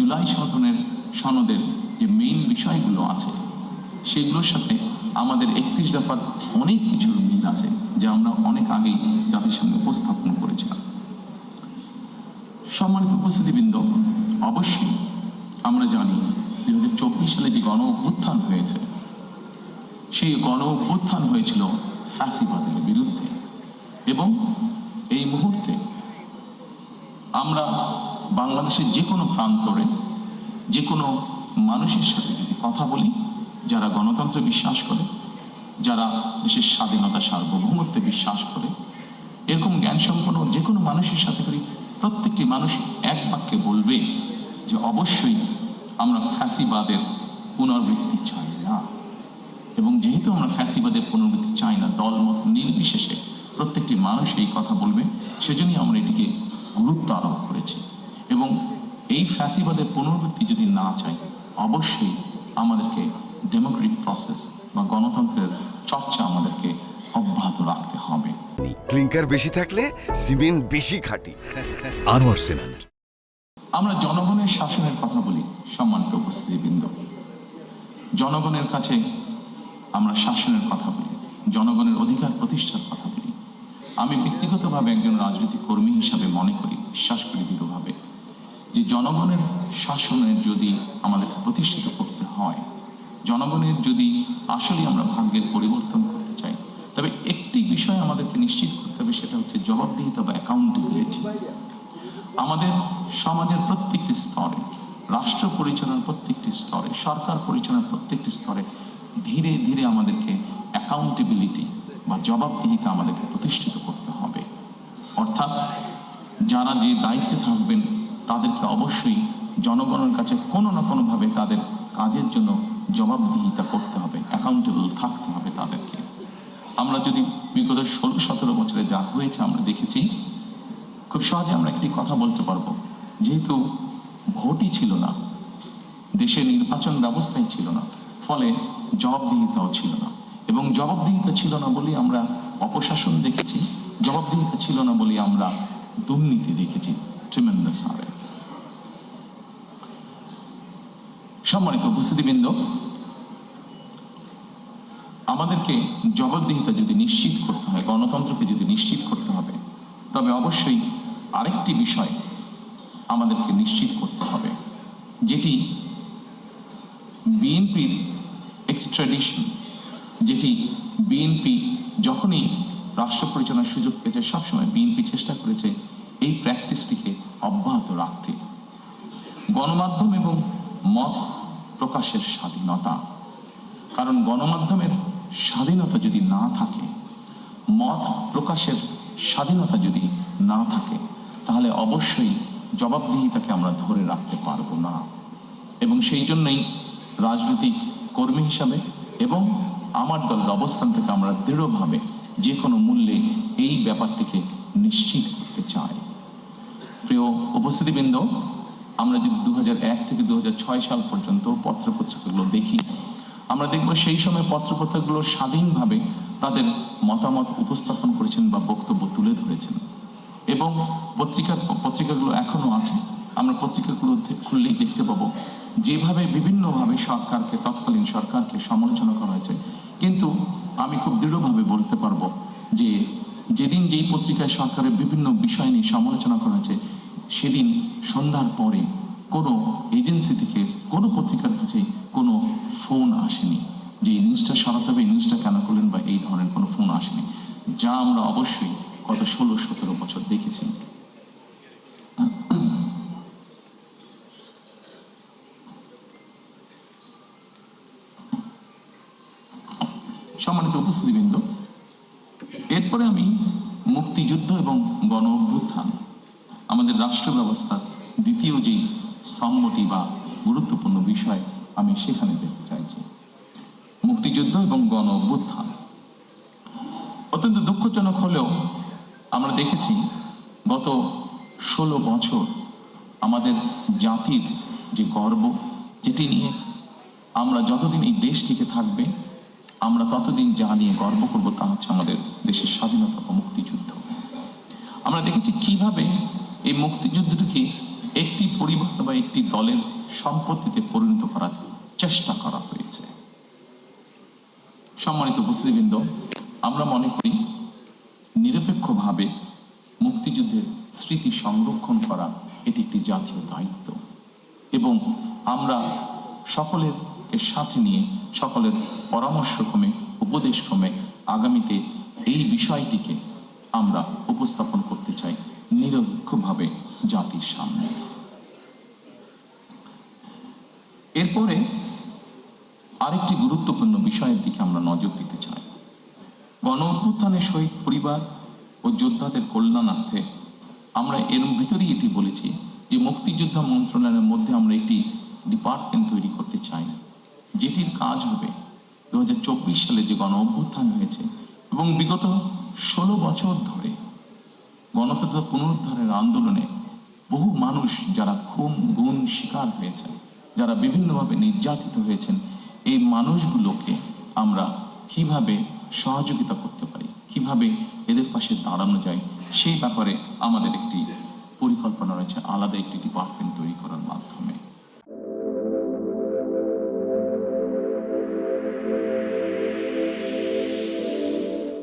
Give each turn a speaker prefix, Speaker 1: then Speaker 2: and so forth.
Speaker 1: জুলাই সনদের যে মেইন বিষয়গুলো আছে সেগুলোর সাথে আমাদের 31 দফার অনেক কিছুর মিল আছে, যা আমরা অনেক আগেই জাতিসংঘে উপস্থাপন করেছিলাম। সম্মানিত উপস্থিতিবৃন্দ, অবশ্যই আমরা জানি 2024 সালে যে গণ অভ্যুত্থান হয়েছে, সেই গণ অভ্যুত্থান হয়েছিল ফ্যাসিবাদের বিরুদ্ধে। এবং এই মুহূর্তে আমরা বাংলাদেশের যে কোনো প্রান্তরে যে কোনো মানুষের সাথে যদি কথা বলি, যারা গণতন্ত্রে বিশ্বাস করে, যারা দেশের স্বাধীনতা সার্বভৌমত্বে বিশ্বাস করে, এরকম জ্ঞান সম্পন্ন যে কোনো মানুষের সাথে করি, প্রত্যেকটি মানুষ এক বাক্যে বলবে যে অবশ্যই আমরা ফ্যাসিবাদের পুনরাবৃত্তি চাই না। এবং যেহেতু আমরা ফ্যাসিবাদের পুনরাবৃত্তি চাই না, দলমত নির্বিশেষে প্রত্যেকটি মানুষ এই কথা বলবে, সেজন্যই আমরা এটিকে গুরুত্ব আরোপ করেছি। এবং এই ফ্যাসিবাদের পুনরাবৃত্তি যদি না চাই, অবশ্যই আমাদেরকে ডেমোক্রেটিক প্রসেস বা গণতন্ত্রের চর্চা আমাদেরকে অব্যাহত রাখতে হবে।
Speaker 2: ক্লিংকার বেশি থাকলে সিমেন্ট বেশি খাঁটি।
Speaker 3: আনোয়ার সিমেন্ট।
Speaker 1: আমরা জনগণের শাসনের কথা বলি। সম্মানিত উপস্থিতিবৃন্দ, জনগণের কাছে আমরা শাসনের কথা বলি, জনগণের অধিকার প্রতিষ্ঠার কথা বলি। আমি ব্যক্তিগতভাবে একজন রাজনৈতিক কর্মী হিসাবে মনে করি, বিশ্বাস করি দৃঢ়ভাবে, যে জনগণের শাসনের যদি আমাদের প্রতিষ্ঠিত করতে হয়, জনগণের যদি আসলে আমরা ভাগ্যের পরিবর্তন করতে চাই, তবে একটি বিষয় আমাদেরকে নিশ্চিত করতে হবে, সেটা হচ্ছে জবাবদিহিতা বা অ্যাকাউন্টেবিলিটি। আমাদের সমাজের প্রত্যেকটি স্তরে, রাষ্ট্র পরিচালনার প্রত্যেকটি স্তরে, সরকার পরিচালনার প্রত্যেকটি স্তরে ধীরে ধীরে আমাদেরকে অ্যাকাউন্টেবিলিটি বা জবাবদিহিতা আমাদেরকে প্রতিষ্ঠিত করতে হবে। অর্থাৎ যারা যে দায়িত্বে থাকবেন তাদেরকে অবশ্যই জনগণের কাছে কোনো না কোনোভাবে তাদের কাজের জন্য জবাবদিহিতা করতে হবে, অ্যাকাউন্টেবল থাকতে হবে তাদেরকে। আমরা যদি বিগত 16-17 বছরে যা হয়েছে আমরা দেখেছি, খুব সহজে আমরা একটি কথা বলতে পারবো, যেহেতু ভোটই ছিল না, দেশে নির্বাচন ব্যবস্থাই ছিল না, ফলে জবাবদিহিতাও ছিল না। এবং জবাবদিহিতা ছিল না বলেই আমরা অপশাসন দেখেছি, জবাবদিহিতা ছিল না বলেই আমরা দুর্নীতি দেখেছি ট্রিমেন্ডাস হারে। সম্মানিত উপস্থিতিবৃন্দ, আমাদেরকে জবাবদিহিতা যদি নিশ্চিত করতে হয়, গণতন্ত্রকে যদি নিশ্চিত করতে হবে, তবে অবশ্যই আরেকটি বিষয় আমাদেরকে নিশ্চিত করতে হবে, যেটি বিএনপির একটি ট্র্যাডিশন, যেটি বিএনপি যখনই রাষ্ট্র পরিচালনার সুযোগ পেয়েছে, সবসময় বিএনপি চেষ্টা করেছে এই প্র্যাকটিসটিকে অব্যাহত রাখতে। গণমাধ্যম এবং মত প্রকাশের স্বাধীনতা, কারণ গণমাধ্যমের স্বাধীনতা যদি না থাকে, মত প্রকাশের স্বাধীনতা যদি না থাকে, তাহলে অবশ্যই জবাবদিহিতাকে আমরা ধরে রাখতে পারবো না। এবং সেই জন্যই রাজনৈতিক কর্মী হিসাবে এবং আমার দলের অবস্থান থেকে আমরা দৃঢ়ভাবে যে কোনো মূল্যে এই ব্যাপারটিকে নিশ্চিত করতে চাই। প্রিয় উপস্থিতিবৃন্দ, আমরা যদি 2001 থেকে 2006 সাল পর্যন্ত পত্রপত্রিকাগুলো দেখি, আমরা দেখব সেই সময় পত্রপত্রিকাগুলো স্বাধীনভাবে তাদের মতামত উপস্থাপন করেছেন বা বক্তব্য তুলে ধরেছেন। এবং পত্রিকাগুলো এখনো আছে, আমরা পত্রিকাগুলো খুললেই দেখতে পাবো যেভাবে বিভিন্নভাবে সরকারকে, তৎকালীন সরকারকে সমালোচনা করা হয়েছে। কিন্তু আমি খুব দৃঢ়ভাবে বলতে পারবো যে যেদিন যেই পত্রিকায় সরকারের বিভিন্ন বিষয় নিয়ে সমালোচনা করা হয়েছে, সেদিন সন্ধ্যার পরে কোনো এজেন্সি থেকে কোনো পত্রিকার কাছে কোনো ফোন আসেনি যে এই নিউজটা সরাতে হবে, এই নিউজটা কেন করলেন, বা এই ধরনের কোনো ফোন আসেনি, যা আমরা অবশ্যই গত 16-17 বছর দেখেছি। সম্মানিত উপস্থিতিবৃন্দ, এরপরে আমি মুক্তিযুদ্ধ এবং গণ অভ্যুত্থান, আমাদের রাষ্ট্র ব্যবস্থার দ্বিতীয় যে স্তম্ভটি বা গুরুত্বপূর্ণ বিষয়, আমি সেখানে দেখতে চাইছি। মুক্তিযুদ্ধ এবং গণ অভ্যুত্থান অত্যন্ত দুঃখজনক হলেও আমরা দেখেছি গত 16 বছর আমাদের জাতির যে গর্ব, যেটি নিয়ে আমরা যতদিন এই দেশটিকে থাকবে, আমরা ততদিন যা নিয়ে গর্ব করব তা হচ্ছে আমাদের দেশের স্বাধীনতা ও মুক্তিযুদ্ধ। আমরা দেখেছি কিভাবে এই মুক্তিযুদ্ধটিকে একটি পরিবার বা একটি দলের সম্পত্তিতে পরিণত করার চেষ্টা করা হয়েছে। সম্মানিত উপস্থিতিবৃন্দ, আমরা মনে করি নিরপেক্ষভাবে মুক্তিযুদ্ধের স্মৃতি সংরক্ষণ করা এটি একটি জাতীয় দায়িত্ব এবং আমরা সকলের এর সাথে নিয়ে সকলের পরামর্শক্রমে উপদেশক্রমে আগামীতে এই বিষয়টিকে আমরা উপস্থাপন করতে চাই নিরপেক্ষভাবে জাতির সামনে। এরপরে আরেকটি গুরুত্বপূর্ণ বিষয়ের দিকে আমরা নজর দিতে চাই। গণ অভ্যুত্থানের শহীদ পরিবার ও যোদ্ধাদের কল্যাণার্থে আমরা এর ভিতরেই এটি বলেছি যে মুক্তিযোদ্ধা মন্ত্রণালয়ের মধ্যে আমরা একটি ডিপার্টমেন্ট তৈরি করতে চাই, যেটির কাজ হবে 2024 সালে যে গণ অভ্যুত্থান হয়েছে এবং বিগত 16 বছর ধরে গণতন্ত্র পুনরুদ্ধারের আন্দোলনে বহু মানুষ যারা খুন গুম শিকার হয়েছেন, যারা বিভিন্নভাবে নির্যাতিত হয়েছেন, এই মানুষগুলোকে আমরা কিভাবে সহযোগিতা করতে পারি, কিভাবে এদের পাশে দাঁড়ানো যায়, সেই ব্যাপারে আমাদের একটি পরিকল্পনা রয়েছে আলাদা একটি ডিপার্টমেন্ট তৈরি করার মাধ্যমে।